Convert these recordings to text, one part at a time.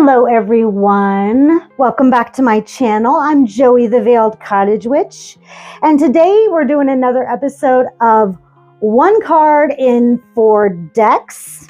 Hello everyone, welcome back to my channel. I'm Joey the Veiled Cottage Witch, and today we're doing another episode of one card in 4 decks.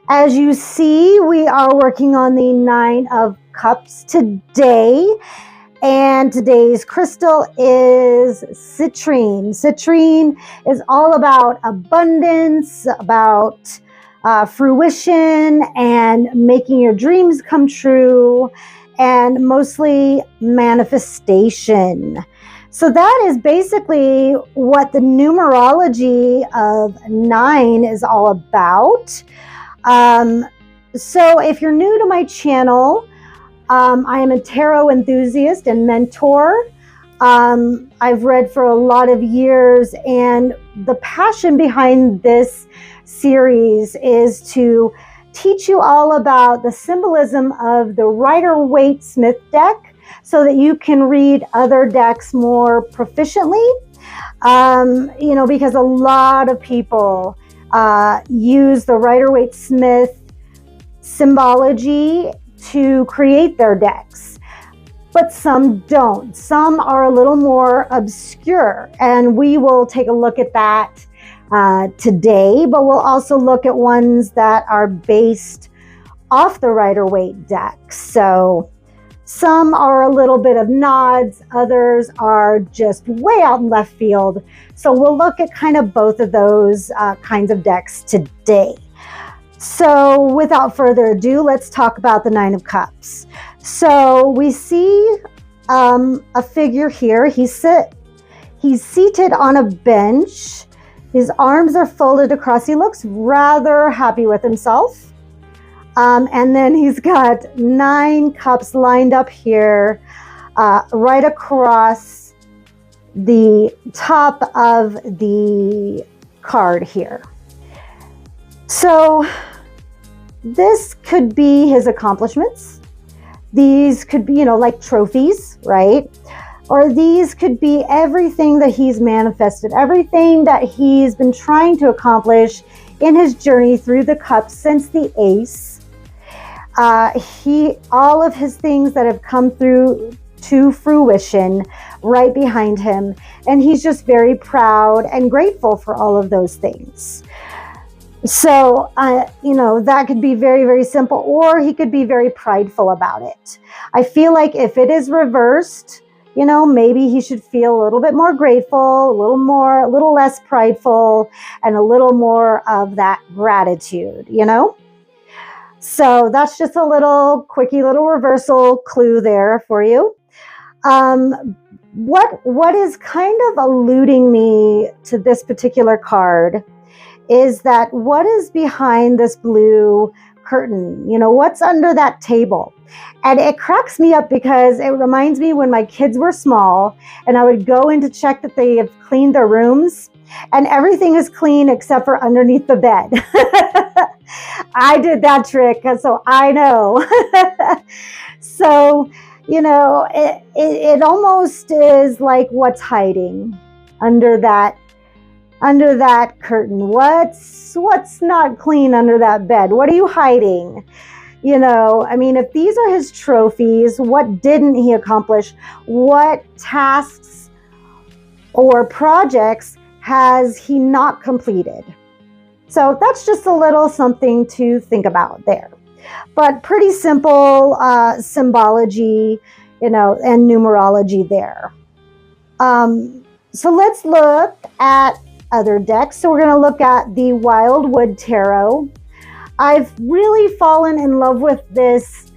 As you see, we are working on the 9 of Cups today, and today's crystal is citrine. Citrine is all about abundance, about fruition and making your dreams come true, and mostly manifestation. So that is basically what the numerology of 9 is all about. So if you're new to my channel, I am a tarot enthusiast and mentor. I've read for a lot of years, and the passion behind this series is to teach you all about the symbolism of the Rider-Waite Smith deck so that you can read other decks more proficiently. Because a lot of people use the Rider-Waite Smith symbology to create their decks, but some don't. Some are a little more obscure, and we will take a look at that today, but we'll also look at ones that are based off the Rider-Waite deck. So some are a little bit of nods, others are just way out in left field. So we'll look at kind of both of those kinds of decks today. So without further ado, let's talk about the 9 of Cups. So we see a figure here. He's seated on a bench. His arms are folded across. He looks rather happy with himself. And then he's got 9 cups lined up here, right across the top of the card here. So this could be his accomplishments. These could be, like trophies, right? Or these could be everything that he's manifested, everything that he's been trying to accomplish in his journey through the cups since the Ace. All of his things that have come through to fruition right behind him. And he's just very proud and grateful for all of those things. So, that could be very, very simple, or he could be very prideful about it. I feel like if it is reversed, maybe he should feel a little bit more grateful, a little less prideful, and a little more of that gratitude, So that's just a quickie little reversal clue there for you. What is kind of eluding me to this particular card is that what is behind this blue curtain? What's under that table? And it cracks me up because it reminds me when my kids were small and I would go in to check that they have cleaned their rooms, and everything is clean except for underneath the bed. I did that trick, so I know. So, it almost is like what's hiding under that curtain. What's not clean under that bed? What are you hiding? If these are his trophies, what didn't he accomplish? What tasks or projects has he not completed? So that's just a little something to think about there. But pretty simple symbology, and numerology there. So let's look at other decks. So we're going to look at the Wildwood Tarot. I've really fallen in love with this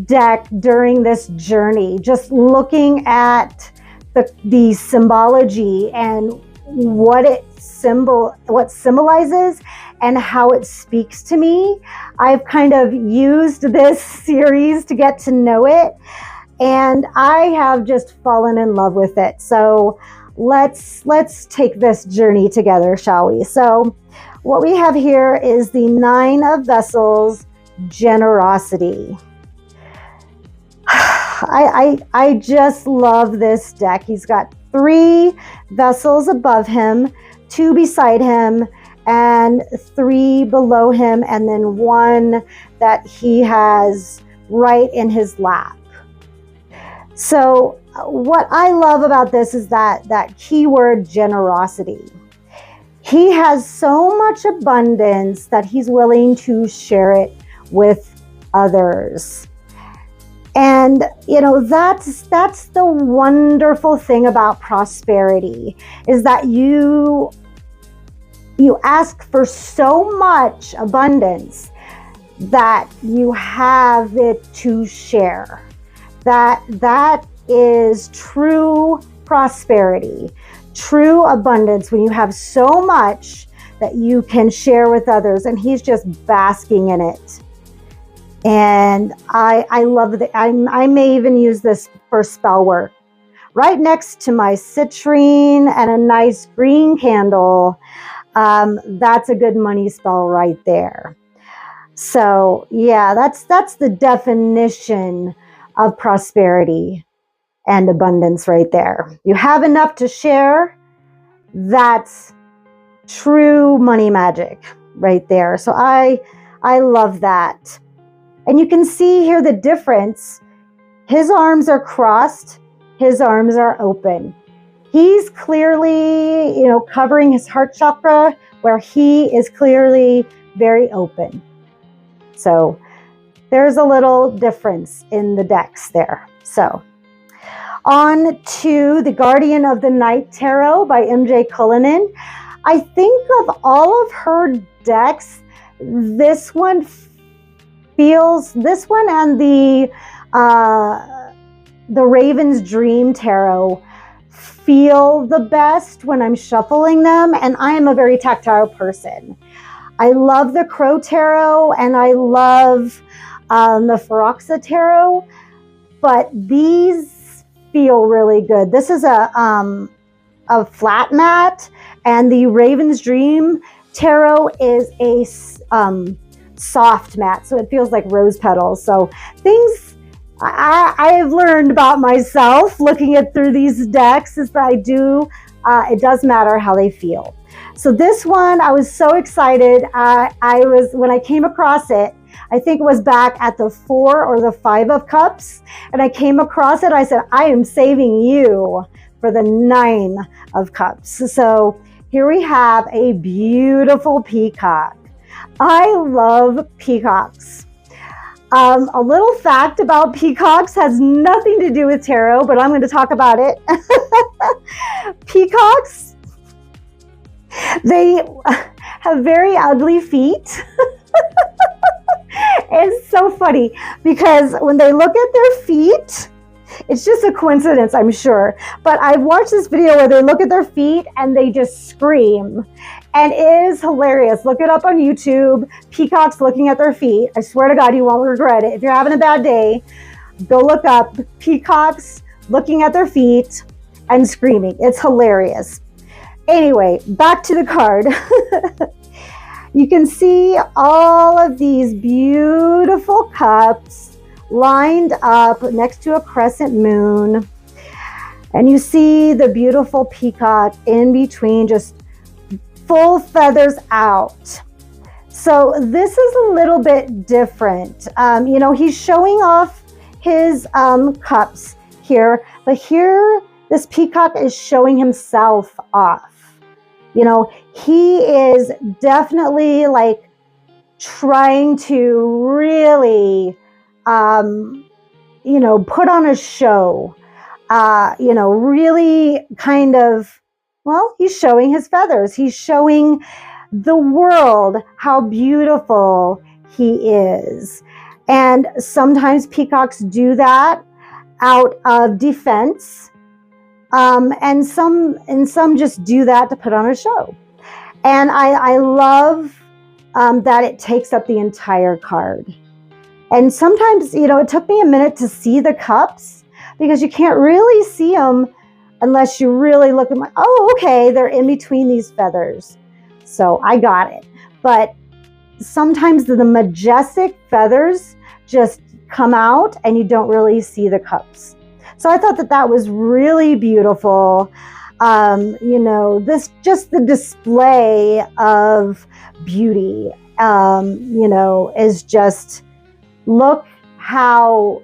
deck during this journey, just looking at the symbology and what it symbolizes and how it speaks to me. I've kind of used this series to get to know it, and I have just fallen in love with it. So let's take this journey together, shall we? So what we have here is the 9 of Vessels, Generosity. I just love this deck. He's got 3 vessels above him, 2 beside him, and 3 below him, and then 1 that he has right in his lap. So what I love about this is that keyword generosity. He has so much abundance that he's willing to share it with others. And, you know, that's the wonderful thing about prosperity, is that you ask for so much abundance that you have it to share. That is true prosperity, true abundance, when you have so much that you can share with others, and he's just basking in it. And I love it. I may even use this for spell work. Right next to my citrine and a nice green candle, that's a good money spell right there. So yeah, that's the definition of prosperity and abundance right there. You have enough to share. That's true money magic right there. So I love that. And you can see here the difference. His arms are crossed, his arms are open. He's clearly, covering his heart chakra, where he is clearly very open. So there's a little difference in the decks there. So on to the Guardian of the Night Tarot by MJ Cuillinane. I think of all of her decks, this one and the Raven's Dream Tarot feel the best when I'm shuffling them, and I am a very tactile person. I love the Crow Tarot and I love the Feroxa Tarot, but these feel really good. This is a flat mat, and the Raven's Dream Tarot is a soft mat, so it feels like rose petals. So things I have learned about myself looking at through these decks is that it does matter how they feel. So this one, I was so excited. When I came across it, I think it was back at the 4 or the 5 of Cups, and I came across it. I said, I am saving you for the 9 of Cups. So here we have a beautiful peacock. I love peacocks. A little fact about peacocks has nothing to do with tarot, but I'm going to talk about it. Peacocks, they have very ugly feet. It's so funny because when they look at their feet, it's just a coincidence, I'm sure. But I've watched this video where they look at their feet and they just scream. And it is hilarious. Look it up on YouTube. Peacocks looking at their feet. I swear to God, you won't regret it. If you're having a bad day, go look up peacocks looking at their feet and screaming. It's hilarious. Anyway, back to the card. You can see all of these beautiful cups lined up next to a crescent moon. And you see the beautiful peacock in between, just full feathers out. So this is a little bit different. He's showing off his cups here, but here this peacock is showing himself off. He is definitely like trying to really, put on a show, really kind of, he's showing his feathers. He's showing the world how beautiful he is. And sometimes peacocks do that out of defense. And some just do that to put on a show. And I love that it takes up the entire card. And sometimes, it took me a minute to see the cups because you can't really see them unless you really look at okay, they're in between these feathers. So I got it. But sometimes the majestic feathers just come out and you don't really see the cups. So I thought that was really beautiful. Just the display of beauty, is just, look how,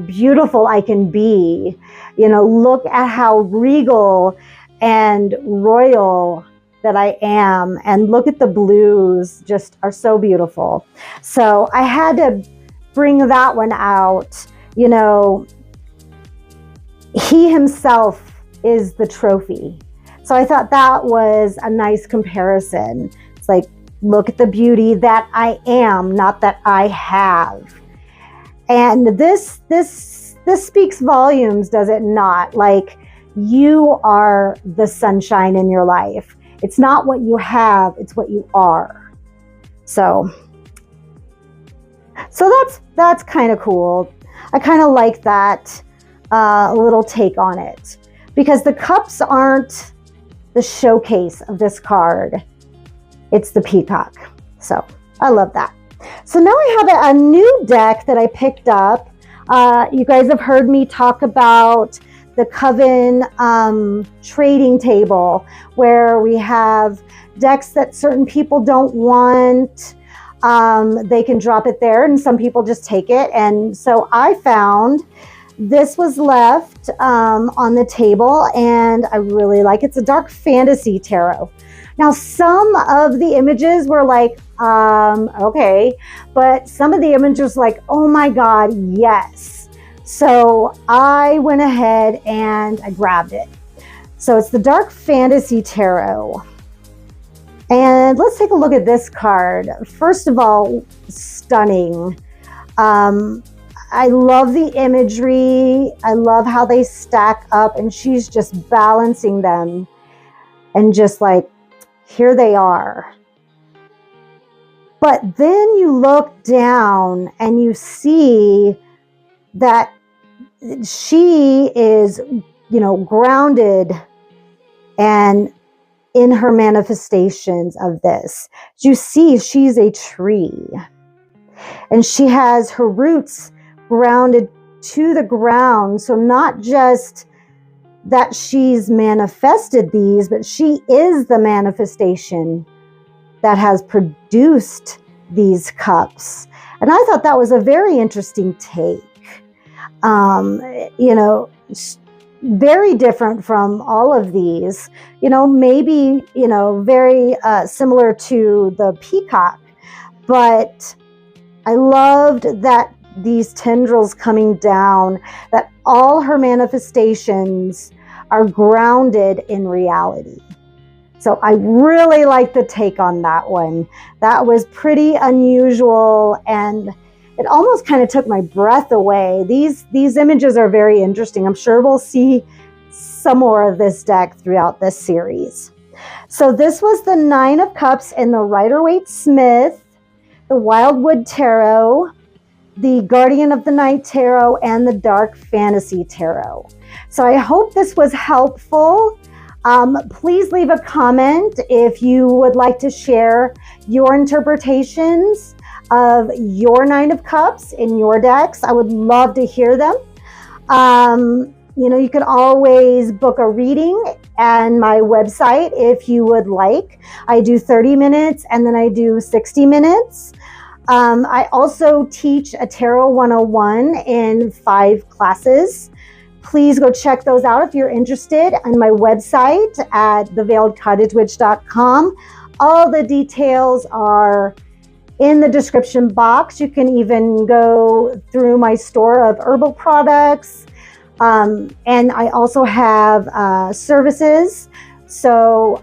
beautiful I can be. Look at how regal and royal that I am, and look at the blues, just are so beautiful. So I had to bring that one out. He himself is the trophy. So I thought that was a nice comparison. It's like, look at the beauty that I am, not that I have. And this speaks volumes, does it not? Like, you are the sunshine in your life. It's not what you have, it's what you are. So that's kind of cool. I kind of like that little take on it, because the cups aren't the showcase of this card. It's the peacock. So I love that. So now I have a new deck that I picked up. You guys have heard me talk about the Coven trading table, where we have decks that certain people don't want. They can drop it there, and some people just take it. And so I found this was left on the table, and I really like it. It's a dark fantasy tarot. Now, some of the images were like, okay, but some of the images like, oh my God, yes. So I went ahead and I grabbed it. So it's the Dark Fantasy Tarot. And let's take a look at this card. First of all, stunning. I love the imagery. I love how they stack up, and she's just balancing them and just like, here they are. But then you look down and you see that she is, grounded and in her manifestations of this. You see, she's a tree, and she has her roots grounded to the ground. So not just that she's manifested these, but she is the manifestation that has produced these cups. And I thought that was a very interesting take. Very different from all of these, maybe, very similar to the peacock, but I loved that these tendrils coming down, that all her manifestations are grounded in reality. So I really like the take on that one. That was pretty unusual, and it almost kind of took my breath away. These images are very interesting. I'm sure we'll see some more of this deck throughout this series. So this was the Nine of Cups in the Rider-Waite Smith, the Wildwood Tarot, the Guardian of the Night Tarot, and the Dark Fantasy Tarot. So I hope this was helpful. Please leave a comment if you would like to share your interpretations of your Nine of Cups in your decks. I would love to hear them. You can always book a reading and my website if you would like. I do 30 minutes and then I do 60 minutes. I also teach a Tarot 101 in 5 classes. Please go check those out if you're interested on my website at theveiledcottagewitch.com. All the details are in the description box. You can even go through my store of herbal products. And I also have services. So,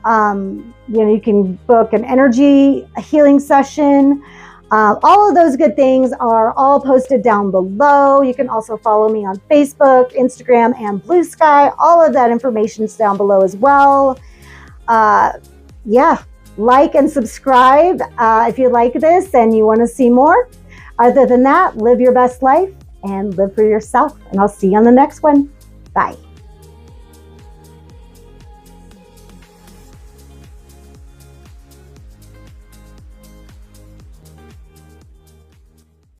you can book an energy healing session. All of those good things are all posted down below. You can also follow me on Facebook, Instagram, and Blue Sky. All of that information is down below as well. Like and subscribe if you like this and you want to see more. Other than that, live your best life and live for yourself. And I'll see you on the next one. Bye.